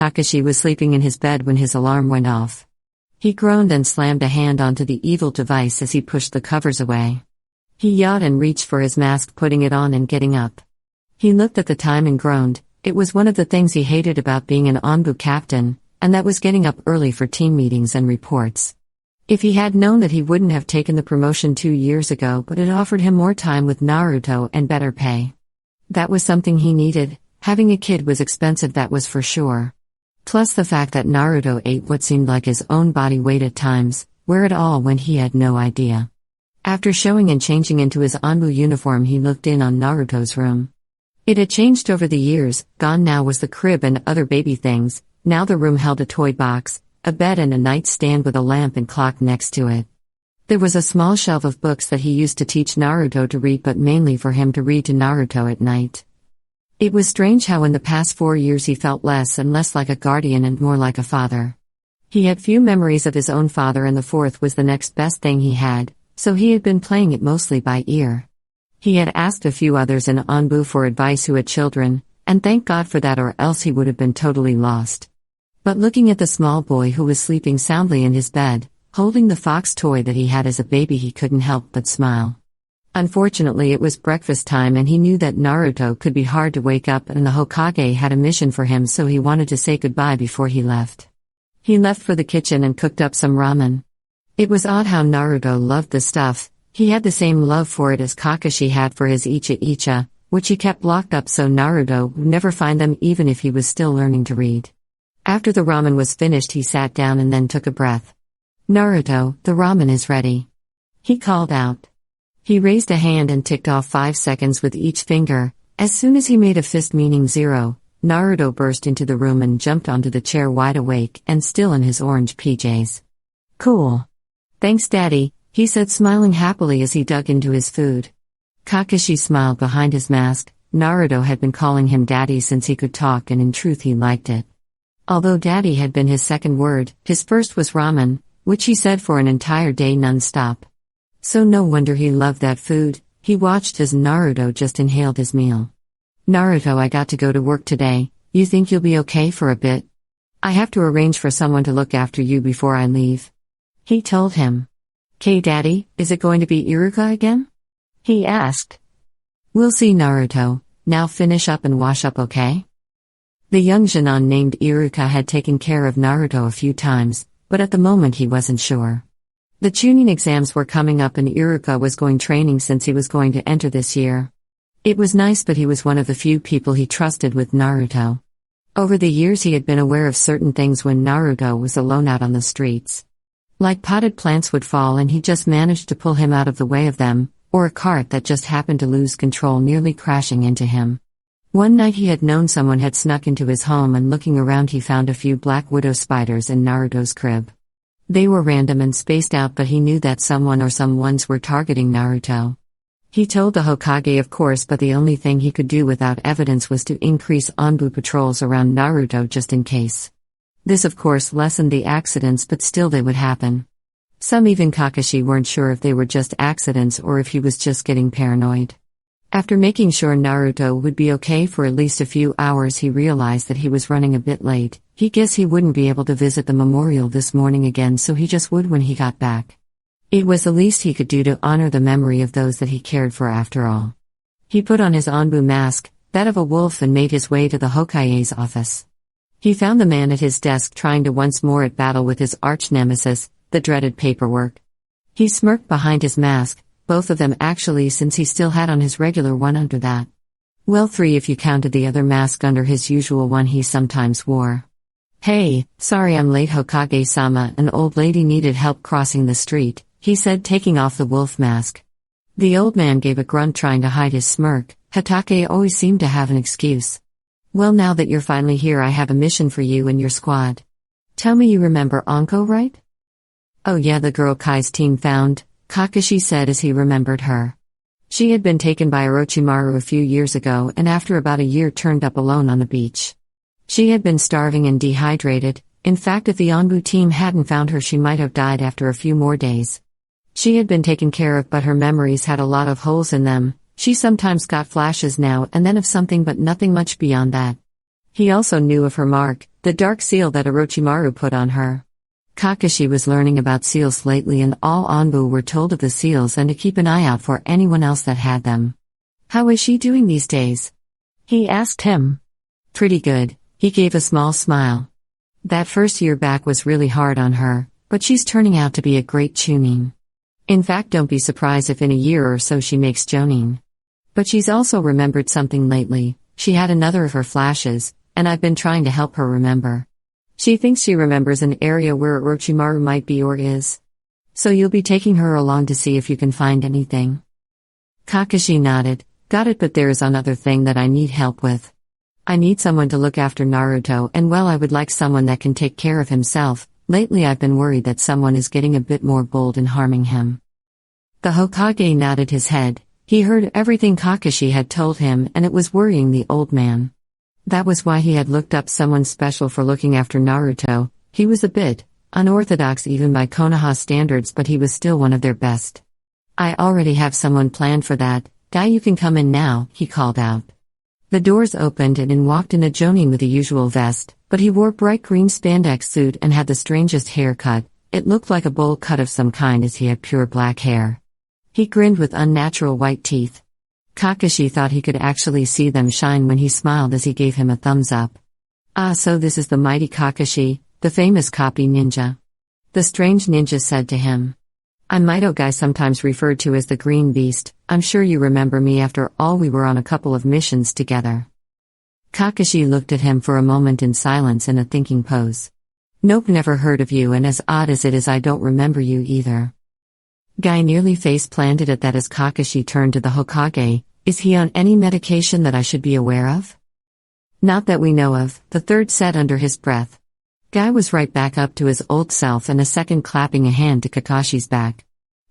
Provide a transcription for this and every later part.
Kakashi was sleeping in his bed when his alarm went off. He groaned and slammed a hand onto the evil device as he pushed the covers away. He yawned and reached for his mask, putting it on and getting up. He looked at the time and groaned. It was one of the things he hated about being an Onbu captain, and that was getting up early for team meetings and reports. If he had known that he wouldn't have taken the promotion 2 years ago, but it offered him more time with Naruto and better pay. That was something he needed. Having a kid was expensive, that was for sure. Plus the fact that Naruto ate what seemed like his own body weight at times, where it all went he had no idea. After showing and changing into his Onbu uniform, he looked in on Naruto's room. It had changed over the years. Gone now was the crib and other baby things. Now the room held a toy box, a bed and a nightstand with a lamp and clock next to it. There was a small shelf of books that he used to teach Naruto to read, but mainly for him to read to Naruto at night. It was strange how in the past 4 years he felt less and less like a guardian and more like a father. He had few memories of his own father, and the fourth was the next best thing he had, so he had been playing it mostly by ear. He had asked a few others in Onbu for advice who had children, and thank God for that, or else he would have been totally lost. But looking at the small boy who was sleeping soundly in his bed, holding the fox toy that he had as a baby, he couldn't help but smile. Unfortunately, it was breakfast time and he knew that Naruto could be hard to wake up, and the Hokage had a mission for him, so he wanted to say goodbye before he left. He left for the kitchen and cooked up some ramen. It was odd how Naruto loved the stuff. He had the same love for it as Kakashi had for his icha, which he kept locked up so Naruto would never find them even if he was still learning to read. After the ramen was finished, he sat down and then took a breath. "Naruto, the ramen is ready," he called out. He raised a hand and ticked off 5 seconds with each finger. As soon as he made a fist meaning 0, Naruto burst into the room and jumped onto the chair, wide awake and still in his orange PJs. "Cool. Thanks, Daddy," he said, smiling happily as he dug into his food. Kakashi smiled behind his mask. Naruto had been calling him Daddy since he could talk, and in truth he liked it. Although Daddy had been his second word, his first was ramen, which he said for an entire day non-stop. So no wonder he loved that food. He watched as Naruto just inhaled his meal. "Naruto, I got to go to work today. You think you'll be okay for a bit? I have to arrange for someone to look after you before I leave," he told him. "'Kay, Daddy, is it going to be Iruka again?" he asked. "We'll see, Naruto. Now finish up and wash up, okay?" The young Genin named Iruka had taken care of Naruto a few times, but at the moment he wasn't sure. The Chunin exams were coming up and Iruka was going training since he was going to enter this year. It was nice, but he was one of the few people he trusted with Naruto. Over the years he had been aware of certain things when Naruto was alone out on the streets. Like potted plants would fall and he just managed to pull him out of the way of them, or a cart that just happened to lose control nearly crashing into him. One night he had known someone had snuck into his home, and looking around he found a few black widow spiders in Naruto's crib. They were random and spaced out, but he knew that someone or someones were targeting Naruto. He told the Hokage, of course, but the only thing he could do without evidence was to increase Onbu patrols around Naruto just in case. This of course lessened the accidents, but still they would happen. Some, even Kakashi, weren't sure if they were just accidents or if he was just getting paranoid. After making sure Naruto would be okay for at least a few hours, he realized that he was running a bit late. He guessed he wouldn't be able to visit the memorial this morning again, so he just would when he got back. It was the least he could do to honor the memory of those that he cared for after all. He put on his Onbu mask, that of a wolf, and made his way to the Hokage's office. He found the man at his desk trying to once more at battle with his arch-nemesis, the dreaded paperwork. He smirked behind his mask, both of them actually, since he still had on his regular one under that. Well, 3 if you counted the other mask under his usual one he sometimes wore. "Hey, sorry I'm late, Hokage-sama, an old lady needed help crossing the street," he said, taking off the wolf mask. The old man gave a grunt trying to hide his smirk. Hatake always seemed to have an excuse. "Well, now that you're finally here, I have a mission for you and your squad. Tell me you remember Anko, right?" "Oh yeah, the girl Kai's team found," Kakashi said as he remembered her. She had been taken by Orochimaru a few years ago and after about a year turned up alone on the beach. She had been starving and dehydrated. In fact, if the Onbu team hadn't found her, she might have died after a few more days. She had been taken care of, but her memories had a lot of holes in them. She sometimes got flashes now and then of something, but nothing much beyond that. He also knew of her mark, the dark seal that Orochimaru put on her. Kakashi was learning about seals lately, and all Anbu were told of the seals and to keep an eye out for anyone else that had them. "How is she doing these days?" he asked him. "Pretty good," he gave a small smile. "That first year back was really hard on her, but she's turning out to be a great chunin. In fact, don't be surprised if in a year or so she makes jonin. But she's also remembered something lately. She had another of her flashes, and I've been trying to help her remember. She thinks she remembers an area where Orochimaru might be or is. So you'll be taking her along to see if you can find anything." Kakashi nodded. "Got it, but there's another thing that I need help with. I need someone to look after Naruto, and well, I would like someone that can take care of himself. Lately I've been worried that someone is getting a bit more bold in harming him." The Hokage nodded his head. He heard everything Kakashi had told him, and it was worrying the old man. That was why he had looked up someone special for looking after Naruto. He was a bit unorthodox even by Konoha standards, but he was still one of their best. "I already have someone planned for that. Guy, you can come in now," he called out. The doors opened and in walked in a jonin with the usual vest, but he wore bright green spandex suit and had the strangest haircut. It looked like a bowl cut of some kind as he had pure black hair. He grinned with unnatural white teeth. Kakashi thought he could actually see them shine when he smiled as he gave him a thumbs up. "Ah, so this is the mighty Kakashi, the famous copy ninja," the strange ninja said to him. "I'm Mido, guy sometimes referred to as the Green Beast. I'm sure you remember me, after all we were on a couple of missions together." Kakashi looked at him for a moment in silence in a thinking pose. "Nope, never heard of you, and as odd as it is, I don't remember you either." Guy nearly face-planted at that as Kakashi turned to the Hokage. "Is he on any medication that I should be aware of?" "Not that we know of," the third said under his breath. Guy was right back up to his old self and a second clapping a hand to Kakashi's back.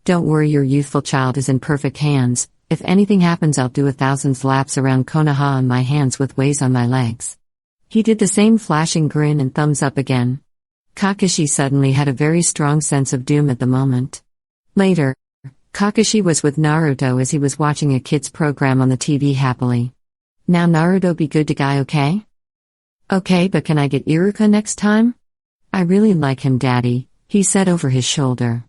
"Don't worry, your youthful child is in perfect hands. If anything happens, I'll do 1,000 laps around Konoha on my hands with ways on my legs." He did the same flashing grin and thumbs up again. Kakashi suddenly had a very strong sense of doom at the moment. Later, Kakashi was with Naruto as he was watching a kids program on the TV happily. "Now Naruto, be good to Guy, okay?" "Okay, but can I get Iruka next time?" "I really like him, Daddy," he said over his shoulder.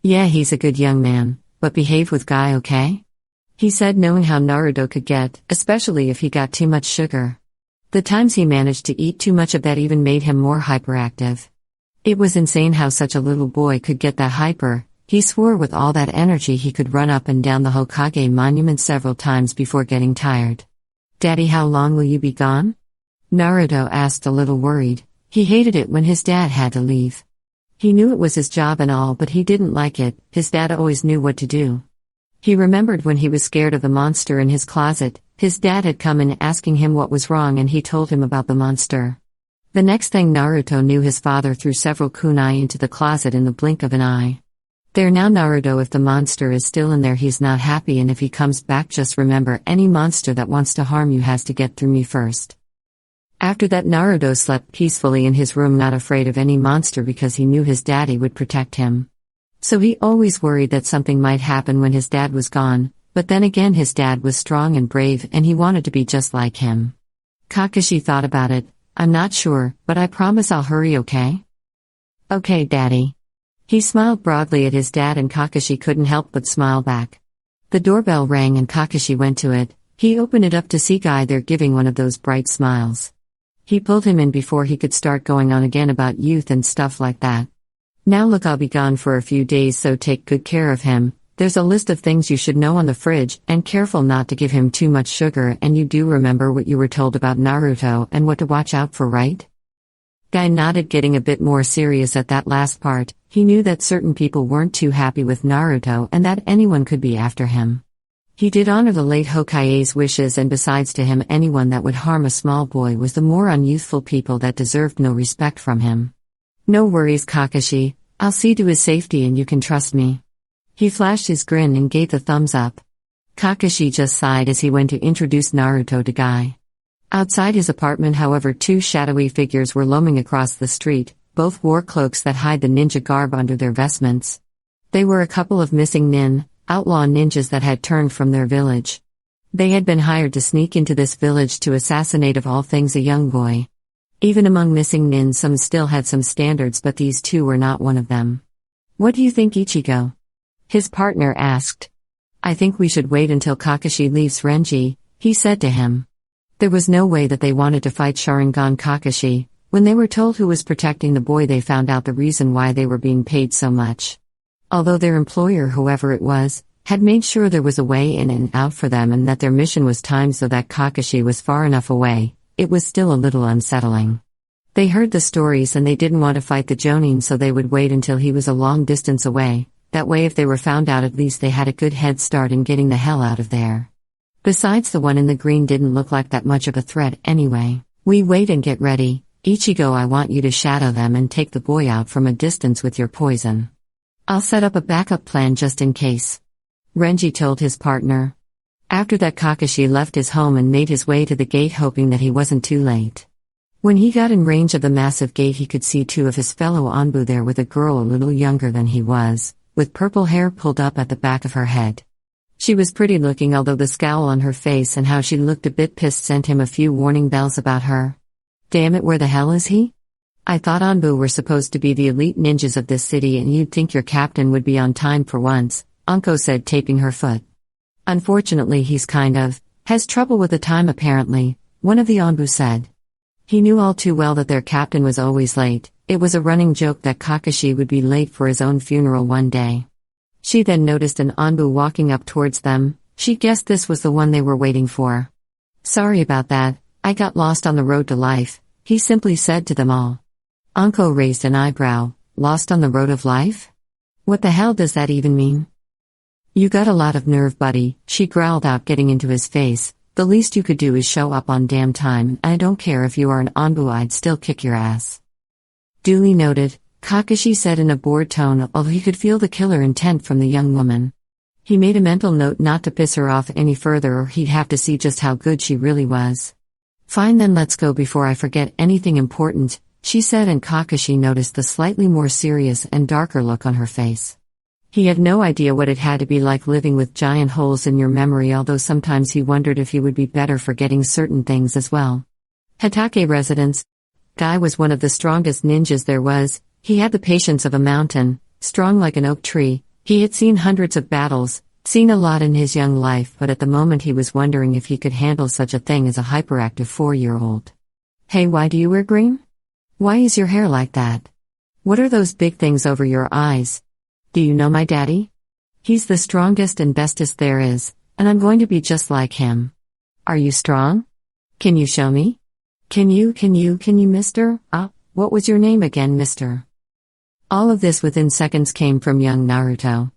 "Yeah, he's a good young man, but behave with Guy, okay?" he said, knowing how Naruto could get, especially if he got too much sugar. The times he managed to eat too much of that even made him more hyperactive. It was insane how such a little boy could get that hyper. He swore with all that energy he could run up and down the Hokage monument several times before getting tired. "Daddy, how long will you be gone?" Naruto asked, a little worried. He hated it when his dad had to leave. He knew it was his job and all, but he didn't like it. His dad always knew what to do. He remembered when he was scared of the monster in his closet, his dad had come in asking him what was wrong and he told him about the monster. The next thing Naruto knew, his father threw several kunai into the closet in the blink of an eye. "There now, Naruto, if the monster is still in there, he's not happy, and if he comes back, just remember, any monster that wants to harm you has to get through me first." After that, Naruto slept peacefully in his room, not afraid of any monster because he knew his daddy would protect him. So he always worried that something might happen when his dad was gone, but then again his dad was strong and brave and he wanted to be just like him. Kakashi thought about it. "I'm not sure, but I promise I'll hurry, okay?" "Okay, Daddy." He smiled broadly at his dad and Kakashi couldn't help but smile back. The doorbell rang and Kakashi went to it. He opened it up to see Guy there giving one of those bright smiles. He pulled him in before he could start going on again about youth and stuff like that. "Now look, I'll be gone for a few days, so take good care of him. There's a list of things you should know on the fridge, and careful not to give him too much sugar, and you do remember what you were told about Naruto and what to watch out for, right?" Guy nodded, getting a bit more serious at that last part. He knew that certain people weren't too happy with Naruto and that anyone could be after him. He did honor the late Hokage's wishes, and besides, to him, anyone that would harm a small boy was the more unyouthful people that deserved no respect from him. "No worries, Kakashi. I'll see to his safety and you can trust me." He flashed his grin and gave the thumbs up. Kakashi just sighed as he went to introduce Naruto to Guy. Outside his apartment, however, two shadowy figures were looming across the street. Both wore cloaks that hide the ninja garb under their vestments. They were a couple of missing outlaw ninjas that had turned from their village. They had been hired to sneak into this village to assassinate, of all things, a young boy. Even among missing nin, some still had some standards, but these two were not one of them. "What do you think, Ichigo?" his partner asked. "I think we should wait until Kakashi leaves Renji," he said to him. There was no way that they wanted to fight Sharingan Kakashi. When they were told who was protecting the boy, they found out the reason why they were being paid so much. Although their employer, whoever it was, had made sure there was a way in and out for them and that their mission was timed so that Kakashi was far enough away, it was still a little unsettling. They heard the stories and they didn't want to fight the Jonin, so they would wait until he was a long distance away. That way, if they were found out, at least they had a good head start in getting the hell out of there. Besides, the one in the green didn't look like that much of a threat anyway. "We wait and get ready. Ichigo, I want you to shadow them and take the boy out from a distance with your poison. I'll set up a backup plan just in case," Renji told his partner. After that, Kakashi left his home and made his way to the gate, hoping that he wasn't too late. When he got in range of the massive gate, he could see two of his fellow Anbu there, with a girl a little younger than he was, with purple hair pulled up at the back of her head. She was pretty looking, although the scowl on her face and how she looked a bit pissed sent him a few warning bells about her. Damn it, where the hell is he? I thought Anbu were supposed to be the elite ninjas of this city, and you'd think your captain would be on time for once, Anko said, taping her foot. Unfortunately, he's has trouble with the time apparently, one of the Anbu said. He knew all too well that their captain was always late. It was a running joke that Kakashi would be late for his own funeral one day. She then noticed an Anbu walking up towards them. She guessed this was the one they were waiting for. "Sorry about that, I got lost on the road to life," he simply said to them all. Anko raised an eyebrow. "Lost on the road of life? What the hell does that even mean?" "You got a lot of nerve, buddy," she growled out, getting into his face. "The least you could do is show up on damn time. I don't care if you are an Anbu, I'd still kick your ass." "Duly noted," Kakashi said in a bored tone, although he could feel the killer intent from the young woman. He made a mental note not to piss her off any further, or he'd have to see just how good she really was. "Fine then, let's go before I forget anything important," she said, and Kakashi noticed the slightly more serious and darker look on her face. He had no idea what it had to be like living with giant holes in your memory, although sometimes he wondered if he would be better forgetting certain things as well. Hatake residence. Guy was one of the strongest ninjas there was. He had the patience of a mountain, strong like an oak tree. He had seen hundreds of battles, seen a lot in his young life, but at the moment he was wondering if he could handle such a thing as a hyperactive 4-year-old. "Hey, why do you wear green? Why is your hair like that? What are those big things over your eyes? Do you know my daddy? He's the strongest and bestest there is, and I'm going to be just like him. Are you strong? Can you show me? Can you, mister? What was your name again, mister?" All of this within seconds came from young Naruto.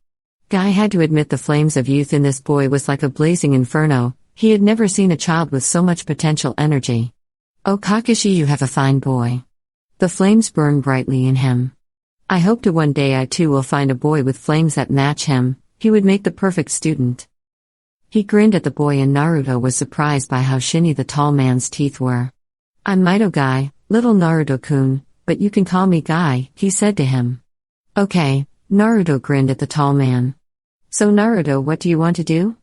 Guy had to admit the flames of youth in this boy was like a blazing inferno. He had never seen a child with so much potential energy. "Oh Kakashi, you have a fine boy." The flames burned brightly in him. "I hope to one day I too will find a boy with flames that match him. He would make the perfect student." He grinned at the boy, and Naruto was surprised by how shiny the tall man's teeth were. "I'm Mito Guy, little Naruto-kun, but you can call me Guy," he said to him. "Okay," Naruto grinned at the tall man. "So Naruto, what do you want to do?"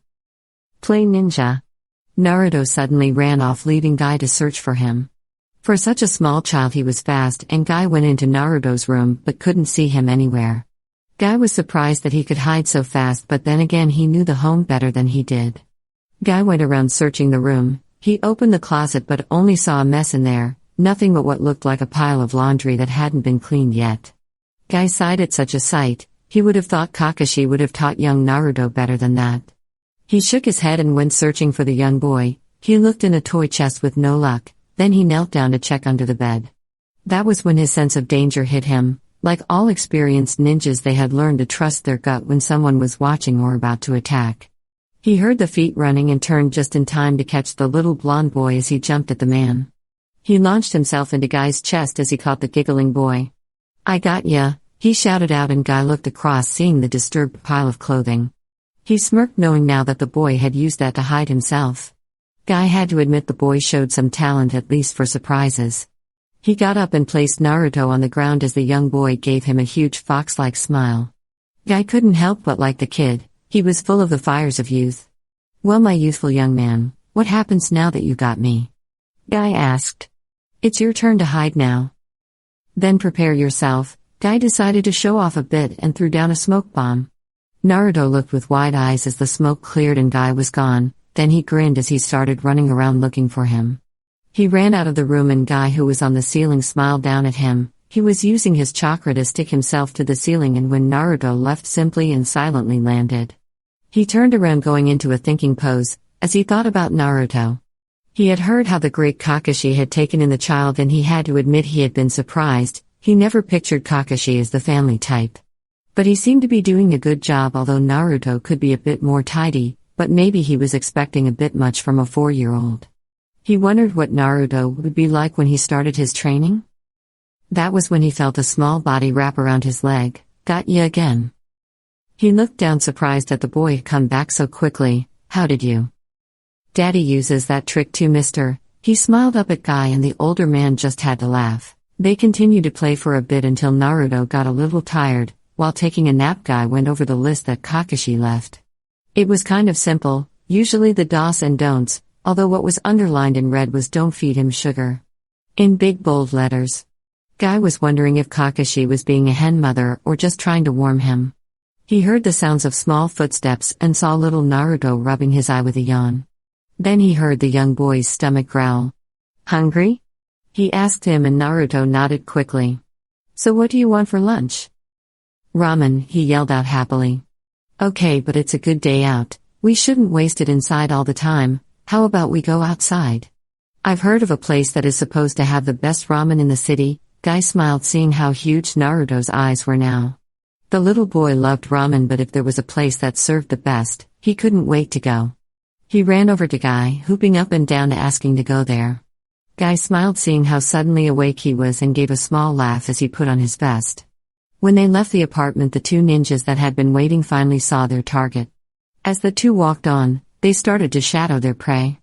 "Play ninja." Naruto suddenly ran off, leaving Guy to search for him. For such a small child he was fast, and Guy went into Naruto's room but couldn't see him anywhere. Guy was surprised that he could hide so fast, but then again he knew the home better than he did. Guy went around searching the room. He opened the closet but only saw a mess in there, nothing but what looked like a pile of laundry that hadn't been cleaned yet. Guy sighed at such a sight. He would have thought Kakashi would have taught young Naruto better than that. He shook his head and went searching for the young boy. He looked in a toy chest with no luck. Then he knelt down to check under the bed. That was when his sense of danger hit him. Like all experienced ninjas, they had learned to trust their gut when someone was watching or about to attack. He heard the feet running and turned just in time to catch the little blonde boy as he jumped at the man. He launched himself into Guy's chest as he caught the giggling boy. "I got ya," he shouted out, and Guy looked across, seeing the disturbed pile of clothing. He smirked, knowing now that the boy had used that to hide himself. Guy had to admit the boy showed some talent, at least for surprises. He got up and placed Naruto on the ground as the young boy gave him a huge fox-like smile. Guy couldn't help but like the kid. He was full of the fires of youth. "Well, my youthful young man, what happens now that you got me?" Guy asked. It's your turn to hide now. Then prepare yourself. Guy decided to show off a bit and threw down a smoke bomb. Naruto looked with wide eyes as the smoke cleared and Guy was gone, then he grinned as he started running around looking for him. He ran out of the room and Guy, who was on the ceiling, smiled down at him. He was using his chakra to stick himself to the ceiling, and when Naruto left, simply and silently landed. He turned around going into a thinking pose, as he thought about Naruto. He had heard how the great Kakashi had taken in the child, and he had to admit he had been surprised. He never pictured Kakashi as the family type. But he seemed to be doing a good job, although Naruto could be a bit more tidy, but maybe he was expecting a bit much from a 4-year-old. He wondered what Naruto would be like when he started his training. That was when he felt a small body wrap around his leg. Got ya again. He looked down, surprised that the boy had come back so quickly. How did you? Daddy uses that trick too, mister. He smiled up at Guy, and the older man just had to laugh. They continued to play for a bit until Naruto got a little tired. While taking a nap, Guy went over the list that Kakashi left. It was kind of simple, usually the do's and don'ts, although what was underlined in red was "don't feed him sugar." In big bold letters. Guy was wondering if Kakashi was being a hen mother or just trying to warm him. He heard the sounds of small footsteps and saw little Naruto rubbing his eye with a yawn. Then he heard the young boy's stomach growl. Hungry? He asked him, and Naruto nodded quickly. So what do you want for lunch? Ramen, he yelled out happily. Okay, but it's a good day out. We shouldn't waste it inside all the time. How about we go outside? I've heard of a place that is supposed to have the best ramen in the city. Guy smiled, seeing how huge Naruto's eyes were now. The little boy loved ramen, but if there was a place that served the best, he couldn't wait to go. He ran over to Guy, hooping up and down, asking to go there. Guy smiled, seeing how suddenly awake he was, and gave a small laugh as he put on his vest. When they left the apartment, the two ninjas that had been waiting finally saw their target. As the two walked on, they started to shadow their prey.